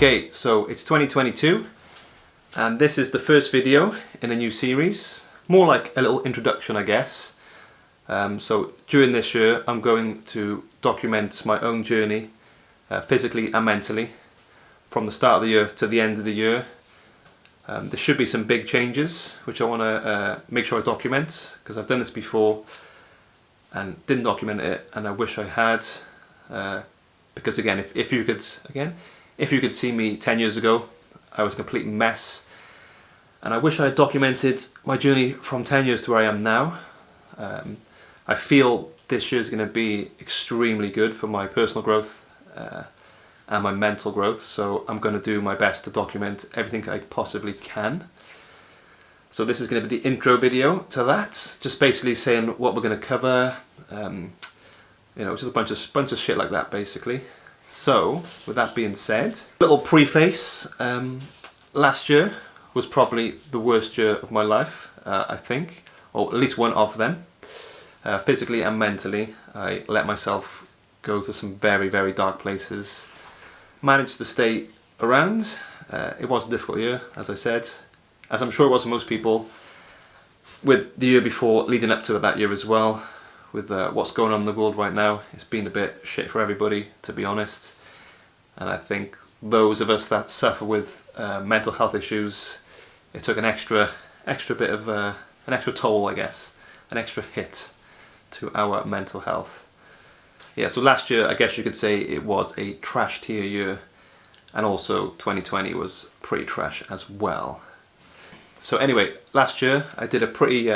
Okay, so it's 2022 and this is the first video in a new series. More like a little introduction, I guess. So during this year I'm going to document my own journey, physically and mentally, from the start of the year to the end of the year. There should be some big changes which I want to make sure I document, because I've done this before and didn't document it, and I wish I had. Because again, if you could see me 10 years ago, I was a complete mess, and I wish I had documented my journey from 10 years to where I am now. I feel this year is going to be extremely good for my personal growth and my mental growth, so I'm going to do my best to document everything I possibly can. So this is going to be the intro video to that, just basically saying what we're going to cover, you know, just a bunch of shit like that basically. So with that being said, little preface, last year was probably the worst year of my life, I think, or at least one of them. Physically and mentally, I let myself go to some very, very dark places. Managed to stay around. It was a difficult year, as I said, as I'm sure it was for most people, with the year before leading up to that year as well. With what's going on in the world right now, it's been a bit shit for everybody, to be honest. And I think those of us that suffer with mental health issues, it took an extra bit of an extra toll, I guess, an extra hit to our mental health. Yeah, so last year, I guess you could say it was a trash tier year, and also 2020 was pretty trash as well. So anyway, last year I did a pretty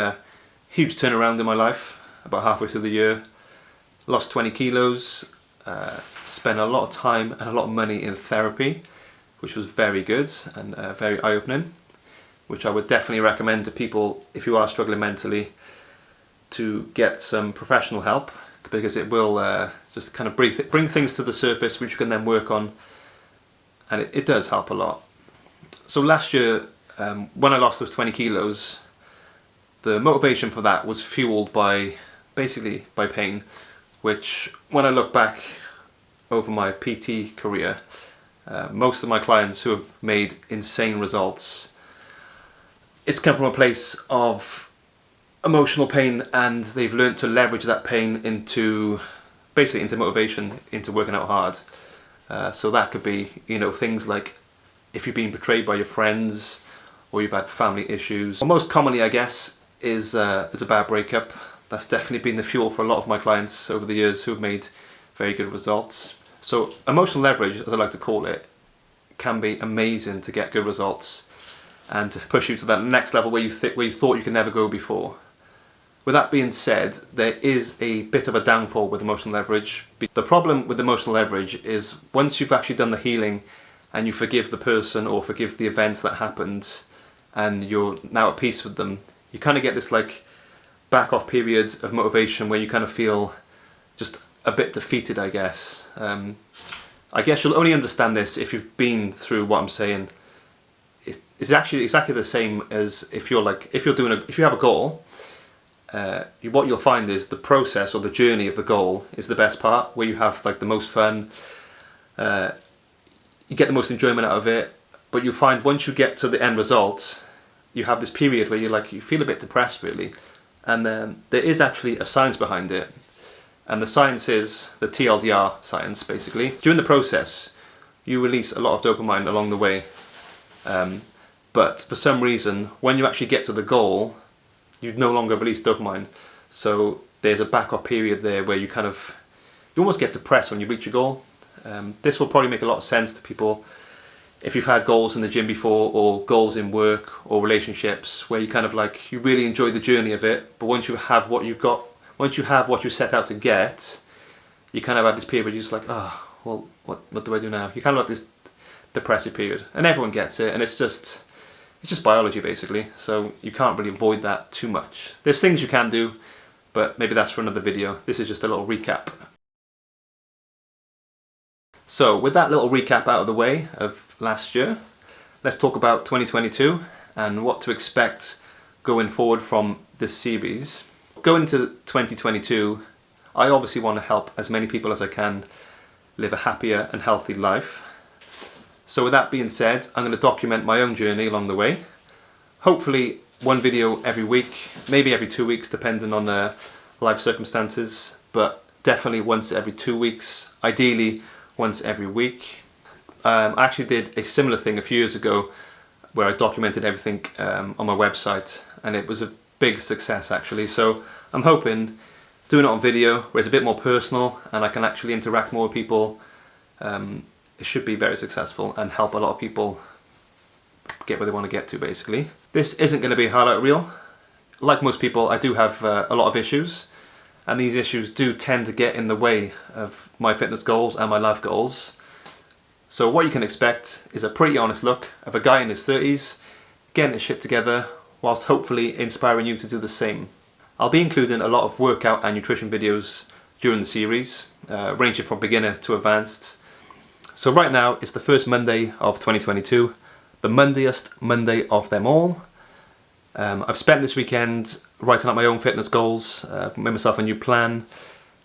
huge turnaround in my life. About halfway through the year, lost 20 kilos, spent a lot of time and a lot of money in therapy, which was very good and very eye-opening, which I would definitely recommend to people if you are struggling mentally to get some professional help, because it will just kind of bring things to the surface which you can then work on, and it does help a lot. So last year, when I lost those 20 kilos, the motivation for that was fueled basically by pain, which when I look back over my PT career, most of my clients who have made insane results, it's come from a place of emotional pain, and they've learned to leverage that pain into motivation, into working out hard. So that could be, you know, things like if you've been betrayed by your friends, or you've had family issues. Well, most commonly, I guess, is a bad breakup. That's definitely been the fuel for a lot of my clients over the years who have made very good results. So emotional leverage, as I like to call it, can be amazing to get good results and to push you to that next level where you thought you could never go before. With that being said, there is a bit of a downfall with emotional leverage. The problem with emotional leverage is once you've actually done the healing and you forgive the person or forgive the events that happened and you're now at peace with them, you kind of get this like back off period of motivation where you kind of feel just a bit defeated, I guess. I guess you'll only understand this if you've been through what I'm saying. It's actually exactly the same as if you have a goal. What you'll find is the process or the journey of the goal is the best part, where you have like the most fun, you get the most enjoyment out of it. But you'll find once you get to the end result, you have this period where you feel a bit depressed, really. And then there is actually a science behind it, and the science is the TLDR science. Basically, during the process you release a lot of dopamine along the way, but for some reason when you actually get to the goal you no longer release dopamine. So there's a back off period there where you almost get depressed when you reach your goal. This will probably make a lot of sense to people if you've had goals in the gym before, or goals in work or relationships, where you really enjoy the journey of it, but once you have what you set out to get, you kind of have this period where you're just like, oh, well, what do I do now? You kind of have this depressive period, and everyone gets it, and it's just biology basically, so you can't really avoid that too much. There's things you can do, but maybe that's for another video. This is just a little recap. So with that little recap out of the way of last year, let's talk about 2022 and what to expect going forward from this series. Going into 2022, I obviously want to help as many people as I can live a happier and healthy life. So with that being said, I'm going to document my own journey along the way. Hopefully one video every week, maybe every 2 weeks depending on the life circumstances, but definitely once every 2 weeks, ideally once every week. I actually did a similar thing a few years ago where I documented everything on my website, and it was a big success actually. So I'm hoping doing it on video where it's a bit more personal and I can actually interact more with people, it should be very successful and help a lot of people get where they want to get to basically. This isn't going to be a highlight reel. Like most people, I do have a lot of issues, and these issues do tend to get in the way of my fitness goals and my life goals. So what you can expect is a pretty honest look of a guy in his 30s getting his shit together whilst hopefully inspiring you to do the same. I'll be including a lot of workout and nutrition videos during the series, ranging from beginner to advanced. So right now it's the first Monday of 2022, the Mondayest Monday of them all. I've spent this weekend writing out my own fitness goals, made myself a new plan,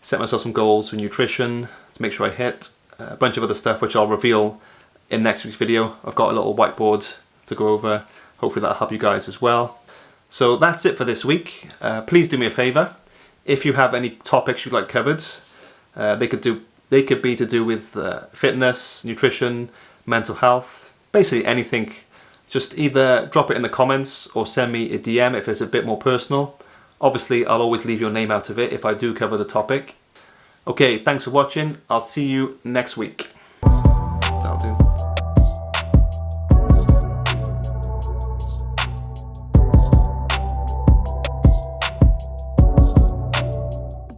set myself some goals for nutrition to make sure I hit, a bunch of other stuff which I'll reveal in next week's video. I've got a little whiteboard to go over, hopefully that'll help you guys as well. So that's it for this week. Please do me a favour, if you have any topics you'd like covered, they could be to do with fitness, nutrition, mental health, basically anything. Just either drop it in the comments or send me a DM if it's a bit more personal. Obviously, I'll always leave your name out of it if I do cover the topic. Okay, thanks for watching. I'll see you next week.